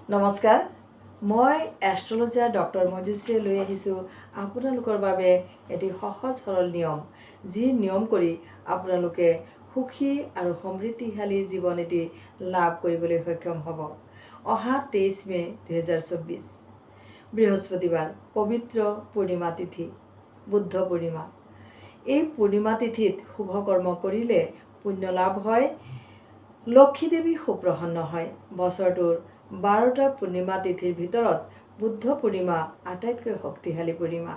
নমস্কাৰ, মই astrologer doctor মঞ্জুশ্ৰীয়ে লৈ আহিছোঁ আপোনালোকৰ বাবে এটি সহজ সৰল নিয়ম, যি নিয়ম কৰি আপোনালোকে সুখী আৰু সমৃদ্ধিশালী জীৱন এটি লাভ কৰিবলৈ সক্ষম হ'ব। অহা 23 মে 2024 বৃহস্পতিবাৰ, পবিত্ৰ পূৰ্ণিমা তিথি, বুদ্ধ পূৰ্ণিমা। এই পূৰ্ণিমা তিথিত শুভ কৰ্ম কৰিলে পুণ্য লাভ হয়, লক্ষী দেৱী সুপ্ৰসন্ন হয়। বছৰটোৰ 12টা পূৰ্ণিমা তিথিৰ ভিতৰত বুদ্ধ পূৰ্ণিমা আটাইতকৈ শক্তিশালী পূৰ্ণিমা,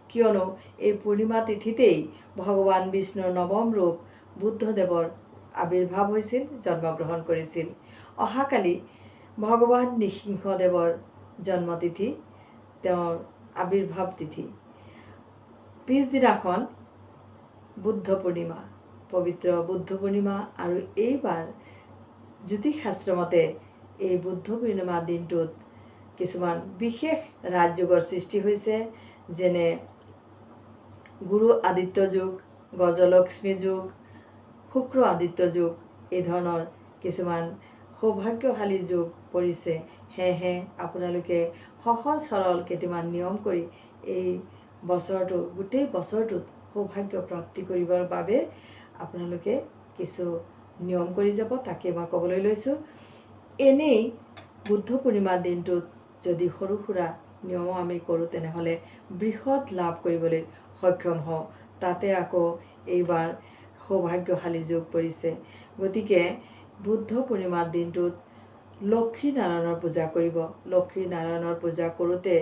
কিয়নো এই পূৰ্ণিমা তিথিতেই ভগৱান বিষ্ণুৰ নৱম ৰূপ বুদ্ধদেৱৰ আৱিৰ্ভাৱ হৈছিল, জন্মগ্ৰহণ কৰিছিল। অহাকালি ভগৱান নৃসিংহদেৱৰ জন্মতিথি, তেওঁৰ আৱিৰ্ভাৱ তিথি। পিছদিনাখন বুদ্ধ পূৰ্ণিমা, পবিত্ৰ বুদ্ধ পূৰ্ণিমা। আৰু এইবাৰ জ্যোতিষশাস্ত্ৰ মতে এই বুদ্ধ পূৰ্ণিমা দিনটোত কিছুমান বিশেষ ৰাজযোগৰ সৃষ্টি হৈছে, যেনে গুৰু আদিত্য যোগ, গজলক্ষ্মী যোগ, শুক্ৰ আদিত্য যোগ, এই ধৰণৰ কিছুমান সৌভাগ্যশালী যোগ পৰিছে। সেয়েহে আপোনালোকে সহজ সৰল কেইটামান নিয়ম কৰি এই গোটেই বছৰটোত সৌভাগ্য প্ৰাপ্তি কৰিবৰ বাবে আপোনালোকে কিছু নিয়ম কৰি যাব, তাকে মই ক'বলৈ লৈছোঁ। এনেই বুদ্ধ পূৰ্ণিমাৰ দিনটোত যদি সৰু সুৰা নিয়ম আমি কৰোঁ, তেনেহ'লে বৃহৎ লাভ কৰিবলৈ সক্ষম হওঁ। তাতে আকৌ এইবাৰ সৌভাগ্যশালী যোগ পৰিছে। গতিকে বুদ্ধ পূৰ্ণিমাৰ দিনটোত লক্ষী নাৰায়ণৰ পূজা কৰিব। লক্ষী নাৰায়ণৰ পূজা কৰোঁতে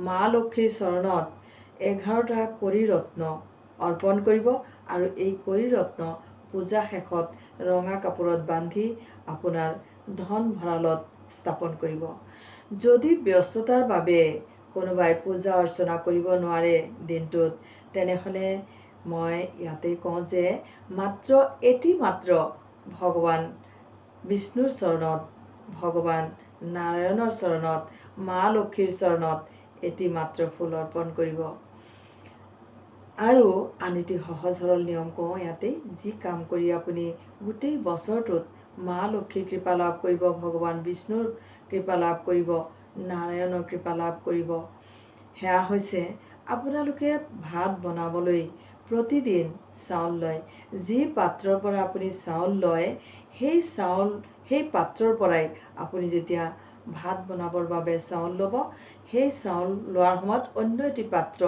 মা লক্ষীৰ চৰণত 11টা কৰি ৰত্ন অৰ্পণ কৰিব, আৰু এই কৰি ৰত্ন পূজা শেষত ৰঙা কাপোৰত বান্ধি আপোনাৰ ধন ভঁৰালত স্থাপন কৰিব। যদি ব্যস্ততাৰ বাবে কোনোবাই পূজা অৰ্চনা কৰিব নোৱাৰে দিনটোত, তেনেহ'লে মই ইয়াতেই কওঁ যে মাত্ৰ ভগৱান বিষ্ণুৰ চৰণত, ভগৱান নাৰায়ণৰ চৰণত, মা লক্ষীৰ চৰণত এটি মাত্ৰ ফুল অৰ্পণ কৰিব। আৰু আন এটি সহজ সৰল নিয়ম কওঁ ইয়াতেই, যি কাম কৰি আপুনি গোটেই বছৰটোত মা লক্ষীৰ কৃপা লাভ কৰিব, ভগৱান বিষ্ণুৰ কৃপা লাভ কৰিব, নাৰায়ণৰ কৃপা লাভ কৰিব। সেয়া হৈছে আপোনালোকে ভাত বনাবলৈ প্ৰতিদিন চাউল লয়। যি পাত্ৰৰ পৰা আপুনি চাউল লয়, সেই পাত্ৰৰ পৰাই আপুনি যেতিয়া ভাত বনাবৰ বাবে চাউল ল'ব, সেই চাউল লোৱাৰ সময়ত অন্য এটি পাত্ৰ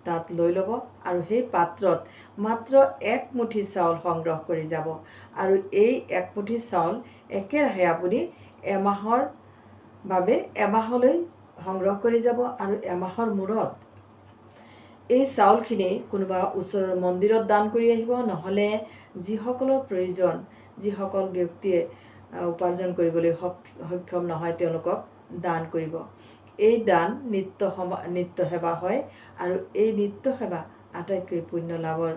তাত লৈ ল'ব, আৰু সেই পাত্ৰত মাত্ৰ 1 মুঠি চাউল সংগ্ৰহ কৰি যাব। আৰু এই 1 মুঠি চাউল একেৰাহে আপুনি এমাহলৈ সংগ্ৰহ কৰি যাব। আৰু এমাহৰ মূৰত এই চাউলখিনি কোনোবা ওচৰৰ মন্দিৰত দান কৰি আহিব, নহ'লে যিসকলৰ প্ৰয়োজন, যিসকল ব্যক্তিয়ে উপাৰ্জন কৰিবলৈ সক্ষম নহয়, তেওঁলোকক দান কৰিব। এই দান নিত্য সেৱা হয়, আৰু এই নিত্য সেৱা আটাইতকৈ পুণ্য লাভৰ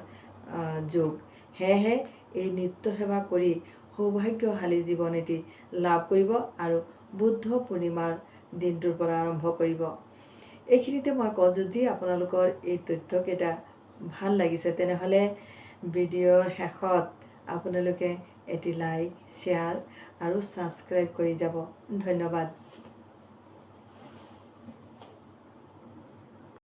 যোগ। সেয়েহে এই নিত্য সেৱা কৰি সৌভাগ্যশালী জীৱন এটি লাভ কৰিব, আৰু বুদ্ধ পূৰ্ণিমাৰ দিনটোৰ পৰা আৰম্ভ কৰিব। এইখিনিতে মই কওঁ, যদি আপোনালোকৰ এই তথ্যকেইটা ভাল লাগিছে, তেনেহ'লে ভিডিঅ'ৰ শেষত আপোনালোকে এটি লাইক, শ্বেয়াৰ আৰু ছাবস্ক্ৰাইব কৰি যাব। ধন্যবাদ।